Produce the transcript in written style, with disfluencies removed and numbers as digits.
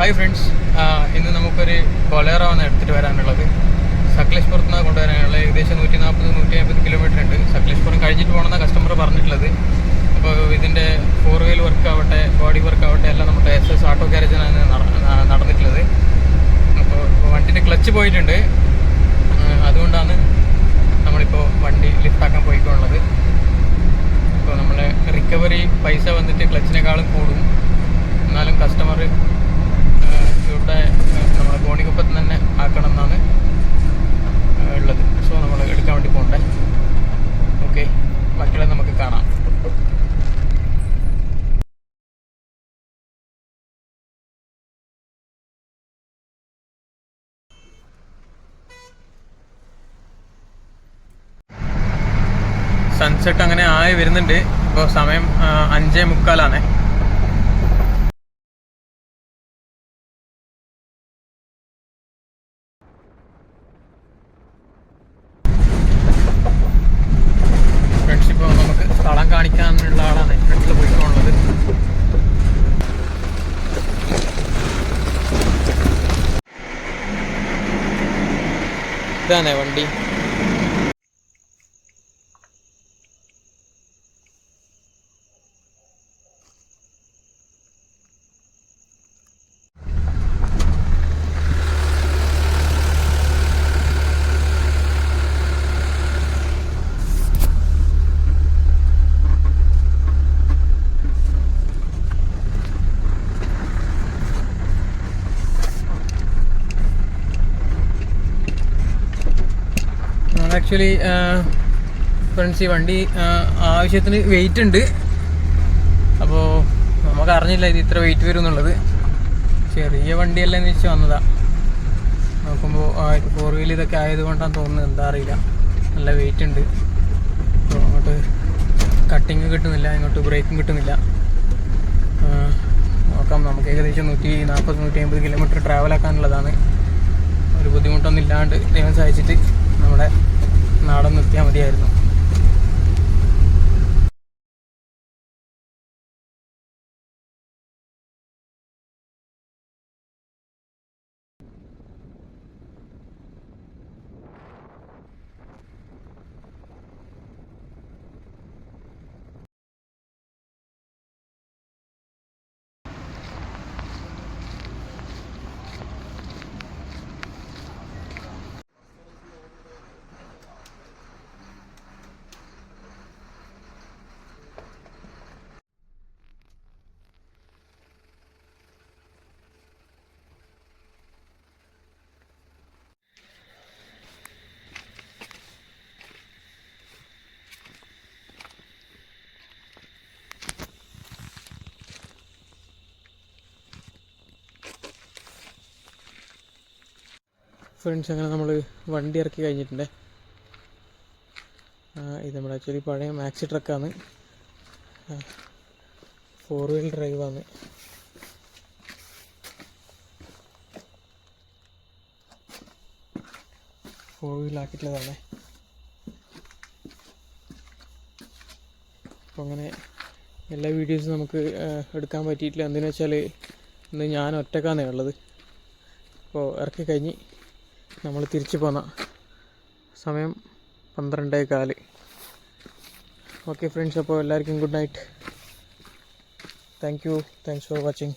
Hi friends, ഇന്ന് നമുക്കൊരു ബൊലേറോയാണ് എടുത്തിട്ട് വരാനുള്ളത്. സക്ലേഷ്പുരത്ത് നിന്ന് കൊണ്ടുവരാനുള്ള ഏകദേശം 140-150 കിലോമീറ്റർ ഉണ്ട്. സക്ലേഷ്പുരം കഴിഞ്ഞിട്ട് പോകണമെന്ന കസ്റ്റമർ പറഞ്ഞിട്ടുള്ളത്. അപ്പോൾ ഇതിൻ്റെ 4 വീൽ വർക്ക് ആവട്ടെ, ബോഡി വർക്ക് ആവട്ടെ എല്ലാം നമ്മുടെ SS ഓട്ടോ ഗാരേജിനാണ് നടന്നിട്ടുള്ളത്. അപ്പോൾ വണ്ടിൻ്റെ ക്ലച്ച് പോയിട്ടുണ്ട്. അതുകൊണ്ടാണ് നമ്മളിപ്പോൾ വണ്ടി ലിഫ്റ്റാക്കാൻ പോയിക്കൊള്ളുന്നത്. അപ്പോൾ നമ്മളെ റിക്കവറി പൈസ വന്നിട്ട് ക്ലച്ചിനേക്കാളും കൂടും. എന്നാലും കസ്റ്റമർ ഇവിടെ നമ്മളെ കോണിക്കുപ്പത്ത് തന്നെ ആക്കണം എന്നാണ് ഉള്ളത്. സോ നമ്മൾ എടുക്കാൻ വേണ്ടി പോകണ്ടേ. ഓക്കെ, ബാക്കിയുള്ള നമുക്ക് കാണാം. സൺസെറ്റ് അങ്ങനെ ആയി വരുന്നുണ്ട്. ഇപ്പോൾ സമയം 5:45. ഫ്രണ്ട്സ്, ഇപ്പോൾ നമുക്ക് സ്ഥലം കാണിക്കാനുള്ള ആളാണ് ഫ്രണ്ട്സിൽ പോയിക്കൊള്ളുന്നത്. ഇതാണേ വണ്ടി. ആക്ച്വലി ഫ്രണ്ട്സ്, ഈ വണ്ടി ആവശ്യത്തിന് വെയിറ്റ് ഉണ്ട്. അപ്പോൾ നമുക്ക് അറിഞ്ഞില്ല ഇത് ഇത്ര വെയിറ്റ് വരും എന്നുള്ളത്. ചെറിയ വണ്ടിയല്ലെന്ന് വെച്ച് വന്നതാണ്. നോക്കുമ്പോൾ 4 വീൽ ഇതൊക്കെ ആയതുകൊണ്ടാണ് തോന്നുന്നത്, എന്താ അറിയില്ല. നല്ല വെയിറ്റ് ഉണ്ട്. അപ്പോൾ അങ്ങോട്ട് കട്ടിങ് കിട്ടുന്നില്ല, ഇങ്ങോട്ട് ബ്രേക്കും കിട്ടുന്നില്ല. നോക്കാം, നമുക്ക് ഏകദേശം 140-150 കിലോമീറ്റർ ട്രാവലാക്കാനുള്ളതാണ്. ഒരു ബുദ്ധിമുട്ടൊന്നും ഇല്ലാണ്ട് ദൈവം സഹായിച്ചിട്ട് നമ്മുടെ നാടൊന്ന് എത്തിയാൽ മതിയായിരുന്നു. ഫ്രണ്ട്സ്, അങ്ങനെ നമ്മൾ വണ്ടി ഇറക്കി കഴിഞ്ഞിട്ടുണ്ട്. ഇത് നമ്മുടെ ആക്ച്വലി പഴയ മാക്സി ട്രക്കാണ്. 4 വീൽ ഡ്രൈവാണ്. ഫോർ വീലാക്കിയിട്ടുള്ളതാണ്. അപ്പോൾ അങ്ങനെ എല്ലാ വീഡിയോസും നമുക്ക് എടുക്കാൻ പറ്റിയിട്ടില്ല. എന്തെന്ന് വെച്ചാൽ ഇന്ന് ഞാൻ ഒറ്റക്കാണേ ഉള്ളത്. അപ്പോൾ ഇറക്കി കഴിഞ്ഞ് നമ്മൾ തിരിച്ചു പോന്ന സമയം 12:15. ഓക്കെ ഫ്രണ്ട്സ്, അപ്പോൾ എല്ലാവർക്കും good night. Thanks for watching.